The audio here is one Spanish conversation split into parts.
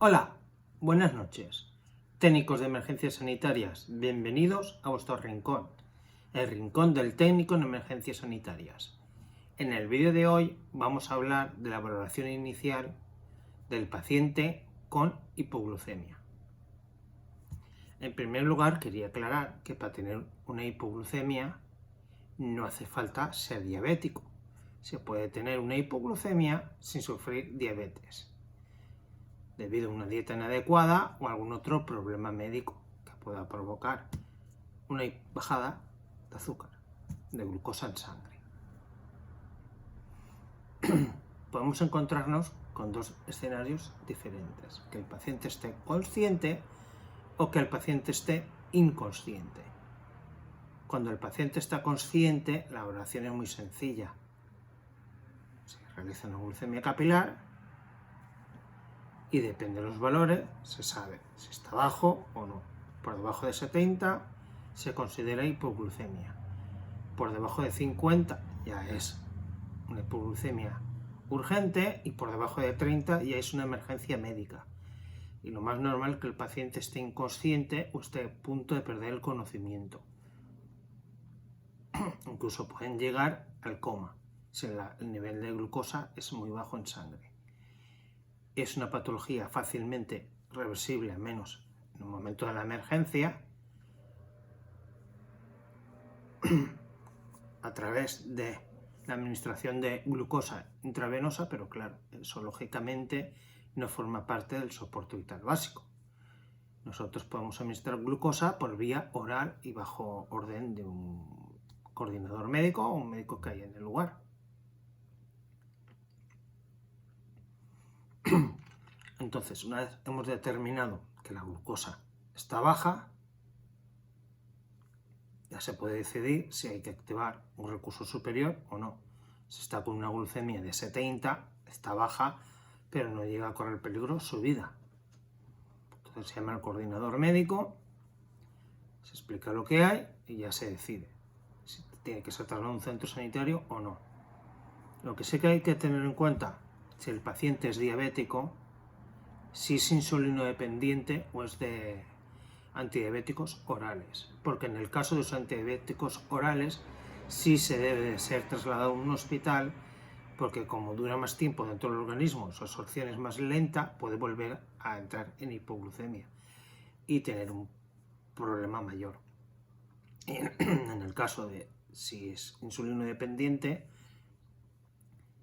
Hola, buenas noches. Técnicos de emergencias sanitarias, bienvenidos a vuestro rincón, el rincón del técnico en emergencias sanitarias. En el vídeo de hoy vamos a hablar de la valoración inicial del paciente con hipoglucemia. En primer lugar, quería aclarar que para tener una hipoglucemia no hace falta ser diabético. Se puede tener una hipoglucemia sin sufrir diabetes, debido a una dieta inadecuada o algún otro problema médico que pueda provocar una bajada de azúcar, de glucosa en sangre. Podemos encontrarnos con dos escenarios diferentes: que el paciente esté consciente o que el paciente esté inconsciente. Cuando el paciente está consciente, la valoración es muy sencilla. Se realiza una glucemia capilar y depende de los valores, se sabe si está bajo o no. Por debajo de 70 se considera hipoglucemia. Por debajo de 50 ya es una hipoglucemia urgente y por debajo de 30 ya es una emergencia médica. Y lo más normal es que el paciente esté inconsciente o esté a punto de perder el conocimiento. Incluso pueden llegar al coma si el nivel de glucosa es muy bajo en sangre. Es una patología fácilmente reversible, al menos en el momento de la emergencia, a través de la administración de glucosa intravenosa, pero claro, eso lógicamente no forma parte del soporte vital básico. Nosotros podemos administrar glucosa por vía oral y bajo orden de un coordinador médico o un médico que haya en el lugar. Entonces, una vez hemos determinado que la glucosa está baja, ya se puede decidir si hay que activar un recurso superior o no. Si está con una glucemia de 70, está baja, pero no llega a correr peligro su vida. Entonces se llama al coordinador médico, se explica lo que hay y ya se decide si tiene que ser trasladado a un centro sanitario o no. Lo que sí que hay que tener en cuenta, si el paciente es diabético, si es insulino dependiente o es de antidiabéticos orales, porque en el caso de los antidiabéticos orales sí se debe de ser trasladado a un hospital, porque como dura más tiempo dentro del organismo, su absorción es más lenta, puede volver a entrar en hipoglucemia y tener un problema mayor. En el caso de si es insulino dependiente,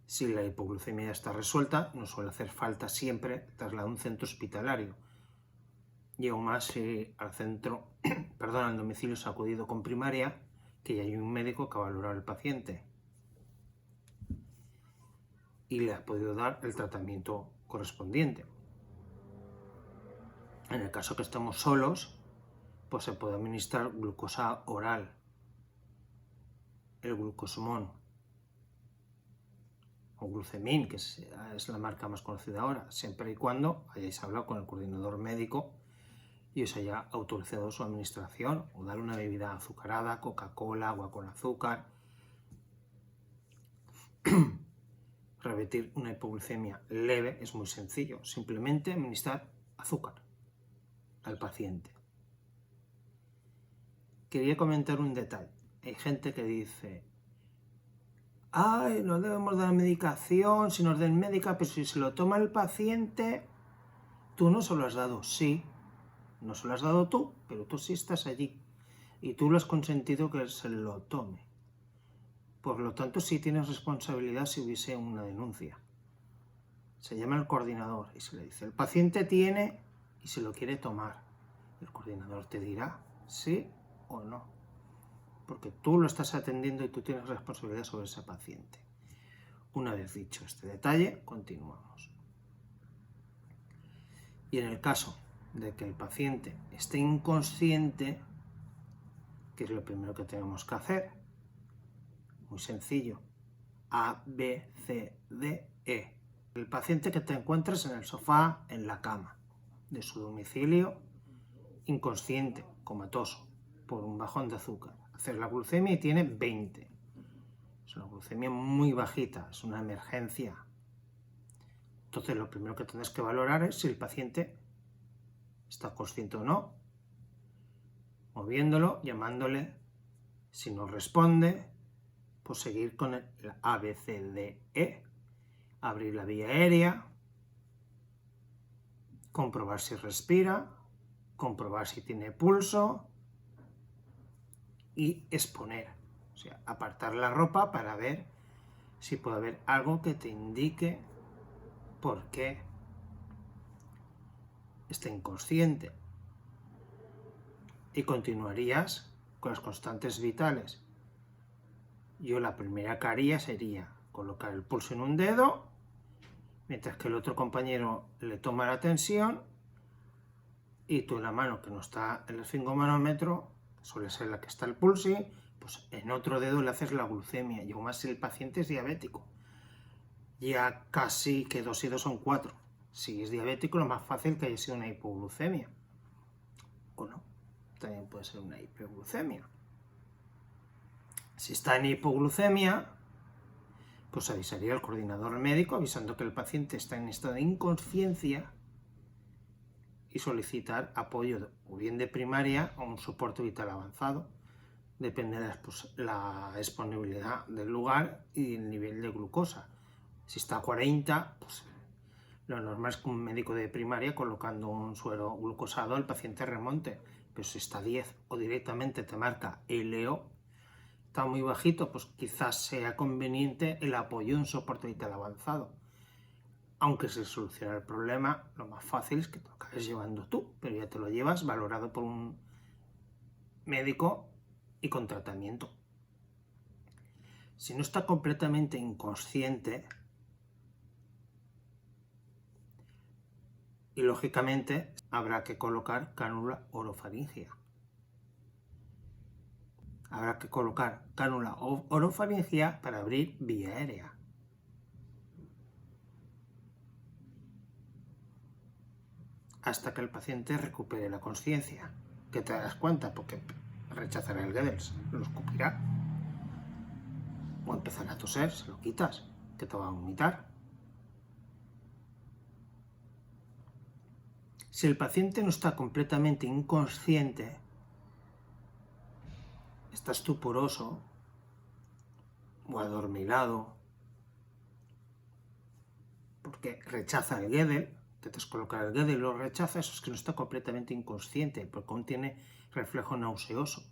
si la hipoglucemia ya está resuelta, no suele hacer falta siempre trasladar a un centro hospitalario. Y aún más si al domicilio se ha acudido con primaria, que ya hay un médico que ha valorado al paciente y le ha podido dar el tratamiento correspondiente. En el caso que estemos solos, pues se puede administrar glucosa oral, el glucosamón o glucemin, que es la marca más conocida ahora, siempre y cuando hayáis hablado con el coordinador médico y os haya autorizado su administración, o dar una bebida azucarada, Coca-Cola, agua con azúcar. Revertir una hipoglucemia leve es muy sencillo, simplemente administrar azúcar al paciente. Quería comentar un detalle. Hay gente que dice: ay, no debemos dar medicación, si nos den médica, pero si se lo toma el paciente, tú no se lo has dado. Sí, no se lo has dado tú, pero tú sí estás allí y tú lo has consentido que se lo tome. Por lo tanto, sí tienes responsabilidad si hubiese una denuncia. Se llama el coordinador y se le dice: el paciente tiene y se lo quiere tomar. El coordinador te dirá sí o no, porque tú lo estás atendiendo y tú tienes responsabilidad sobre ese paciente. Una vez dicho este detalle, continuamos. Y en el caso de que el paciente esté inconsciente, ¿qué es lo primero que tenemos que hacer? Muy sencillo: A, B, C, D, E. El paciente que te encuentres en el sofá, en la cama de su domicilio, inconsciente, comatoso, por un bajón de azúcar. Hacer la glucemia y tiene 20. Es una glucemia muy bajita, es una emergencia. Entonces lo primero que tienes que valorar es si el paciente está consciente o no, moviéndolo, llamándole. Si no responde, pues seguir con el ABCDE, abrir la vía aérea, comprobar si respira, comprobar si tiene pulso y exponer, o sea, apartar la ropa para ver si puede haber algo que te indique por qué está inconsciente. Y continuarías con las constantes vitales. Yo la primera que haría sería colocar el pulso en un dedo, mientras que el otro compañero le toma la tensión y tú en la mano que no está el esfingomanómetro, suele ser la que está el pulso, pues en otro dedo le haces la glucemia. Y aún más si el paciente es diabético. Ya casi que 2 y 2 son 4. Si es diabético, lo más fácil que haya sido una hipoglucemia. O no, también puede ser una hiperglucemia. Si está en hipoglucemia, pues avisaría al coordinador médico avisando que el paciente está en estado de inconsciencia y solicitar apoyo o bien de primaria o un soporte vital avanzado. Depende de la disponibilidad del lugar y el nivel de glucosa. Si está a 40, pues lo normal es que un médico de primaria colocando un suero glucosado al paciente remonte. Pero si está a 10 o directamente te marca LO, está muy bajito, pues quizás sea conveniente el apoyo de un soporte vital avanzado. Aunque se solucione el problema, lo más fácil es que te lo acabes llevando tú, pero ya te lo llevas valorado por un médico y con tratamiento. Si no está completamente inconsciente, y lógicamente habrá que colocar cánula orofaringea. Habrá que colocar cánula orofaringea para abrir vía aérea. Hasta que el paciente recupere la conciencia. Que te das cuenta, porque rechazará el Goebbels, lo escupirá. O empezará a toser, se lo quitas, que te va a vomitar. Si el paciente no está completamente inconsciente, está estuporoso o adormilado, porque rechaza el Goebbels, que te has colocado el Goebbels y lo rechaza, eso es que no está completamente inconsciente, porque aún tiene reflejo nauseoso.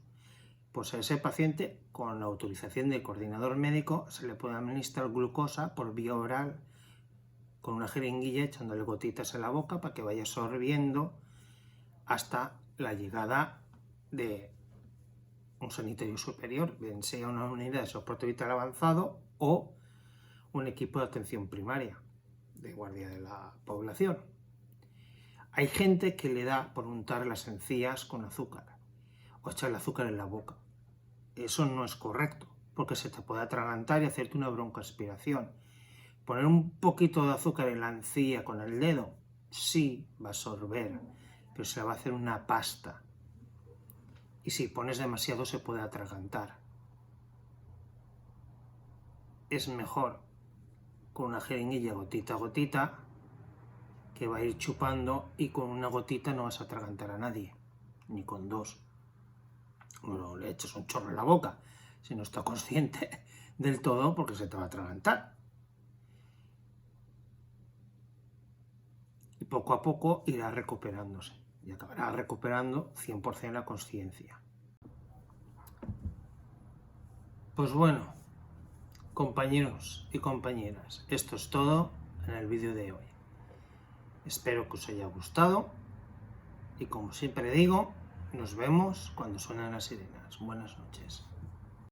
Pues a ese paciente, con la autorización del coordinador médico, se le puede administrar glucosa por vía oral con una jeringuilla echándole gotitas en la boca para que vaya absorbiendo hasta la llegada de un sanitario superior, bien sea una unidad de soporte vital avanzado o un equipo de atención primaria de guardia de la población. Hay gente que le da por untar las encías con azúcar o echarle azúcar en la boca. Eso no es correcto, porque se te puede atragantar y hacerte una broncoaspiración. Poner un poquito de azúcar en la encía con el dedo, sí va a absorber, pero se va a hacer una pasta. Y si pones demasiado se puede atragantar. Es mejor con una jeringuilla gotita a gotita, que va a ir chupando, y con una gotita no vas a atragantar a nadie, ni con 2. No le eches un chorro en la boca si no está consciente del todo, porque se te va a atragantar. Y poco a poco irá recuperándose y acabará recuperando 100% la consciencia. Pues bueno, compañeros y compañeras, esto es todo en el vídeo de hoy. Espero que os haya gustado y, como siempre digo, nos vemos cuando suenan las sirenas. Buenas noches.